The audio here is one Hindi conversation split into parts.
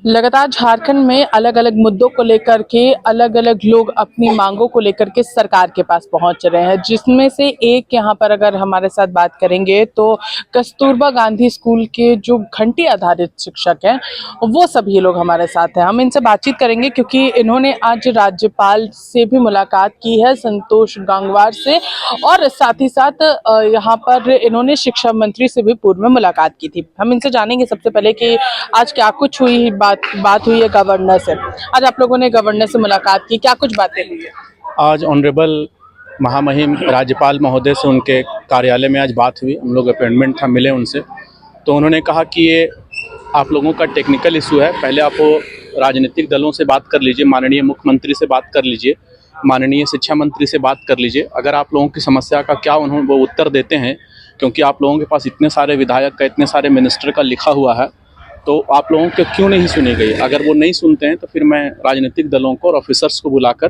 लगातार झारखंड में अलग अलग मुद्दों को लेकर के अलग अलग लोग अपनी मांगों को लेकर के सरकार के पास पहुंच रहे हैं, जिसमें से एक यहाँ पर अगर हमारे साथ बात करेंगे तो कस्तूरबा गांधी स्कूल के जो घंटी आधारित शिक्षक हैं वो सभी लोग हमारे साथ हैं। हम इनसे बातचीत करेंगे क्योंकि इन्होंने आज राज्यपाल से भी मुलाकात की है, संतोष गंगवार से, और साथ ही साथ यहाँ पर इन्होंने शिक्षा मंत्री से भी पूर्व में मुलाकात की थी। हम इनसे जानेंगे सबसे पहले कि आज क्या कुछ हुई, बात हुई है गवर्नर से। आज आप लोगों ने गवर्नर से मुलाकात की, क्या कुछ बातें हुई है? आज ऑनरेबल महामहिम राज्यपाल महोदय से उनके कार्यालय में आज बात हुई। हम लोग अपॉइंटमेंट था, मिले उनसे। तो उन्होंने कहा कि ये आप लोगों का टेक्निकल इशू है, पहले आप वो राजनीतिक दलों से बात कर लीजिए, माननीय मुख्यमंत्री से बात कर लीजिए, माननीय शिक्षा मंत्री से बात कर लीजिए। अगर आप लोगों की समस्या का क्या उन्होंने वो उत्तर देते हैं, क्योंकि आप लोगों के पास इतने सारे विधायक का, इतने सारे मिनिस्टर का लिखा हुआ है, तो आप लोगों के क्यों नहीं सुनी गई। अगर वो नहीं सुनते हैं तो फिर मैं राजनीतिक दलों को और ऑफिसर्स को बुलाकर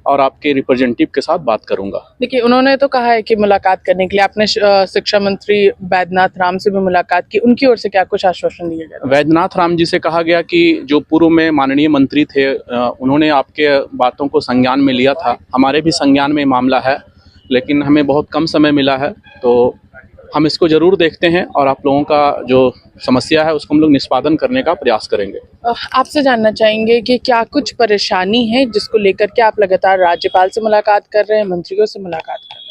और आपके रिप्रेजेंटेटिव के साथ बात करूंगा। देखिए, उन्होंने तो कहा है कि मुलाकात करने के लिए आपने शिक्षा मंत्री वैद्यनाथ राम से भी मुलाकात की, उनकी ओर से क्या कुछ आश्वासन दिया गया? वैद्यनाथ राम जी से कहा गया कि जो पूर्व में माननीय मंत्री थे उन्होंने आपके बातों को संज्ञान में लिया था। हमारे भी संज्ञान में मामला है, लेकिन हमें बहुत कम समय मिला है, तो हम इसको ज़रूर देखते हैं और आप लोगों का जो समस्या है उसको हम लोग निष्पादन करने का प्रयास करेंगे। आपसे जानना चाहेंगे कि क्या कुछ परेशानी है जिसको लेकर के आप लगातार राज्यपाल से मुलाकात कर रहे हैं, मंत्रियों से मुलाकात कर रहे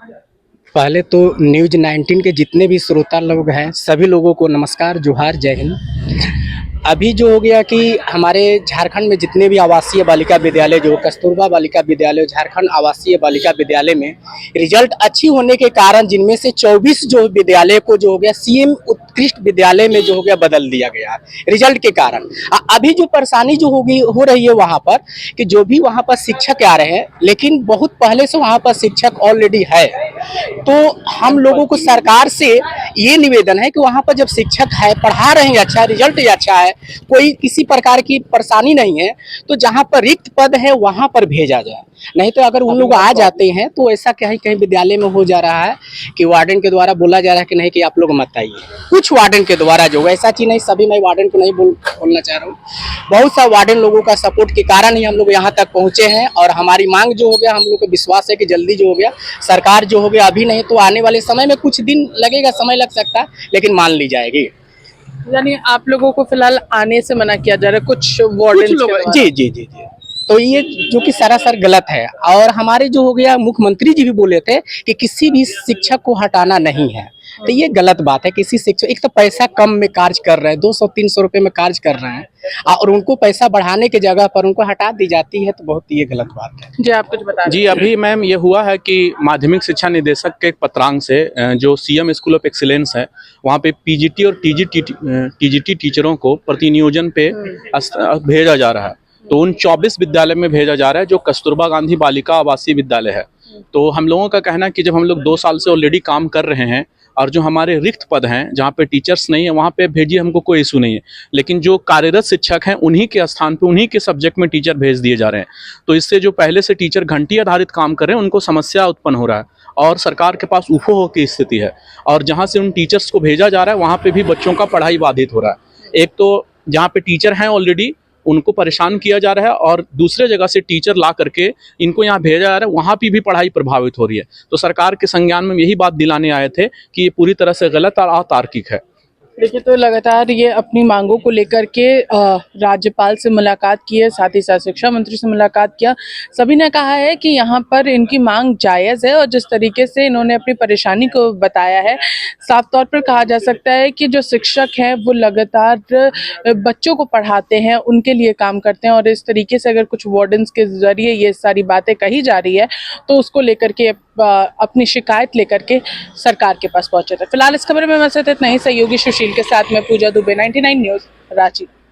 हैं? पहले तो न्यूज़ 19 के जितने भी श्रोता लोग हैं सभी लोगों को नमस्कार, जोहार, जय हिंद। अभी जो हो गया कि हमारे झारखंड में जितने भी आवासीय बालिका विद्यालय, जो कस्तूरबा बालिका विद्यालय, झारखंड आवासीय बालिका विद्यालय में रिजल्ट अच्छी होने के कारण जिनमें से 24 जो विद्यालय को जो हो गया सीएम उत्कृष्ट विद्यालय में जो हो गया बदल दिया गया रिजल्ट के कारण। अभी जो परेशानी जो हो रही है वहाँ पर कि जो भी वहाँ पर शिक्षक आ रहे हैं, लेकिन बहुत पहले से वहाँ पर शिक्षक ऑलरेडी है। तो हम लोगों को सरकार से ये निवेदन है कि वहाँ पर जब शिक्षक है, पढ़ा रहे हैं, अच्छा रिजल्ट अच्छा है, कोई किसी प्रकार की परेशानी नहीं है, तो जहाँ पर रिक्त पद है वहाँ पर भेजा जाए। नहीं तो अगर उन लोग आ जाते हैं तो ऐसा कहीं विद्यालय में हो जा रहा है कि वार्डन के द्वारा बोला जा रहा है कि नहीं कि आप लोग मत आइए। कुछ वार्डन के द्वारा जो ऐसा चीज नहीं, सभी मैं वार्डन को नहीं बोलना चाह रहा हूँ। बहुत सा वार्डन लोगों का सपोर्ट के कारण ही हम लोग यहाँ तक पहुँचे हैं और हमारी मांग जो हो गया, हम लोग को विश्वास है कि जल्दी जो हो गया सरकार जो हो गया, अभी नहीं तो आने वाले समय में कुछ दिन लगेगा, समय लग सकता है, लेकिन मान ली जाएगी। यानी आप लोगों को फिलहाल आने से मना किया जा रहा है कुछ वार्डन? जी जी जी जी। तो ये जो कि सरासर गलत है। और हमारे जो हो गया मुख्यमंत्री जी भी बोले थे कि किसी भी शिक्षक को हटाना नहीं है, तो ये गलत बात है। किसी शिक्षक, एक तो पैसा कम में कार्य कर रहे हैं, 200-300 रुपए में कार्य कर रहे हैं, और उनको पैसा बढ़ाने की जगह पर उनको हटा दी जाती है, तो बहुत ये गलत बात है। जी, आप कुछ बता? जी, अभी मैम ये हुआ है कि माध्यमिक शिक्षा निदेशक के एक पत्रांग से जो सीएम स्कूल ऑफ एक्सीलेंस है, वहाँ पे पीजीटी और टीजीटी टीचरों को प्रतिनियोजन पे भेजा जा रहा है। तो उन 24 विद्यालय में भेजा जा रहा है जो कस्तूरबा गांधी बालिका आवासीय विद्यालय है। तो हम लोगों का कहना है कि जब हम लोग 2 साल से ऑलरेडी काम कर रहे हैं और जो हमारे रिक्त पद हैं जहाँ पे टीचर्स नहीं है वहाँ पे भेजिए, हमको कोई इशू नहीं है, लेकिन जो कार्यरत शिक्षक हैं उन्हीं के स्थान पे उन्हीं के सब्जेक्ट में टीचर भेज दिए जा रहे हैं। तो इससे जो पहले से टीचर घंटी आधारित काम कर रहे हैं उनको समस्या उत्पन्न हो रहा है और सरकार के पास ऊफो की स्थिति है, और जहाँ से उन टीचर्स को भेजा जा रहा है वहाँ पे भी बच्चों का पढ़ाई बाधित हो रहा है। एक तो जहाँ पे टीचर हैं ऑलरेडी उनको परेशान किया जा रहा है, और दूसरे जगह से टीचर ला करके इनको यहाँ भेजा जा रहा है, वहाँ पे भी पढ़ाई प्रभावित हो रही है। तो सरकार के संज्ञान में यही बात दिलाने आए थे कि ये पूरी तरह से गलत और अतार्किक है। देखिए, तो लगातार ये अपनी मांगों को लेकर के राज्यपाल से मुलाकात की है, साथ ही साथ शिक्षा मंत्री से मुलाकात किया। सभी ने कहा है कि यहाँ पर इनकी मांग जायज़ है, और जिस तरीके से इन्होंने अपनी परेशानी को बताया है, साफ तौर पर कहा जा सकता है कि जो शिक्षक हैं वो लगातार बच्चों को पढ़ाते हैं, उनके लिए काम करते हैं, और इस तरीके से अगर कुछ वार्डन्स के जरिए ये सारी बातें कही जा रही है तो उसको लेकर के अपनी शिकायत लेकर के सरकार के पास पहुंचे थे। फिलहाल इस खबर में मैं इतना ही। सहयोगी सुशील के साथ में पूजा दुबे, 99 न्यूज़, रांची।